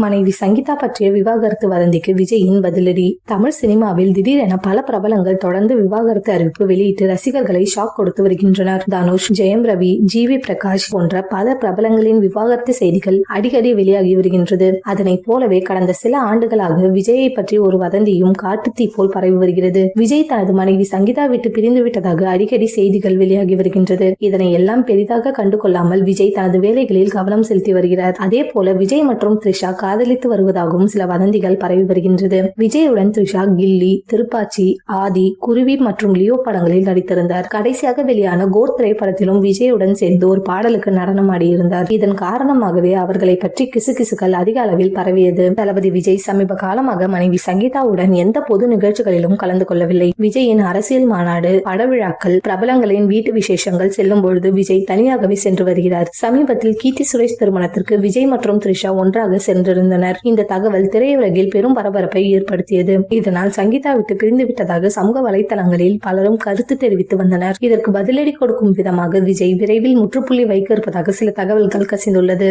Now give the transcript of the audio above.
மனைவி சங்கீதா பற்றிய விவாகரத்து வதந்திக்கு விஜயின் பதிலடி. தமிழ் சினிமாவில் திடீரென பல பிரபலங்கள் தொடர்ந்து விவாகரத்து அறிவிப்பு வெளியிட்டு ரசிகர்களை ஷாக் கொடுத்து வருகின்றனர். தனுஷ், ஜெயம் ரவி, ஜிவி பிரகாஷ் போன்ற பல பிரபலங்களின் விவாகரத்து செய்திகள் அடிக்கடி வெளியாகி வருகின்றது. அதனை போலவே கடந்த சில ஆண்டுகளாக விஜயை பற்றி ஒரு வதந்தியும் காட்டுத்தீ போல் பரவி வருகிறது. விஜய் தனது மனைவி சங்கீதா விட்டு பிரிந்து விட்டதாக அடிக்கடி செய்திகள் வெளியாகி வருகின்றது. இதனை எல்லாம் பெரிதாக கண்டுகொள்ளாமல் விஜய் தனது வேலைகளில் கவனம் செலுத்தி வருகிறார். அதே போல விஜய் மற்றும் த்ரிஷா காதலித்து வருவதாகவும் சில வதந்திகள் பரவி வருகின்றது. விஜயுடன் த்ரிஷா கில்லி, திருப்பாச்சி, ஆதி, குருவி மற்றும் லியோ படங்களில் நடித்திருந்தார். கடைசியாக வெளியான கோர் திரைப்படத்திலும் விஜயுடன் சேர்ந்து ஒரு பாடலுக்கு நடனம் ஆடியிருந்தார். இதன் காரணமாகவே அவர்களை பற்றி கிசுகிசுகள் அதிக அளவில் பரவியது. தளபதி விஜய் சமீப காலமாக மனைவி சங்கீதாவுடன் எந்த பொது நிகழ்ச்சிகளிலும் கலந்து கொள்ளவில்லை. விஜயின் அரசியல் மாநாடு, படவிழாக்கள், பிரபலங்களின் வீட்டு விசேஷங்கள் செல்லும் பொழுது விஜய் தனியாகவே சென்று வருகிறார். சமீபத்தில் கீர்த்தி சுரேஷ் திருமணத்திற்கு விஜய் மற்றும் த்ரிஷா ஒன்றாக சென்றிருந்தனர். இந்த தகவல் திரையுலகில் பெரும் பரபரப்பை ஏற்படுத்தியது. இதனால் சங்கீதா விட்டு பிரிந்து விட்டதாக சமூக வலைதளங்களில் பலரும் கருத்து தெரிவித்து வந்தனர். இதற்கு பதிலடி கொடுக்கும் விதமாக விஜய் விரைவில் முற்றுப்புள்ளி வைக்க இருப்பதாக சில தகவல்கள் கசிந்துள்ளது.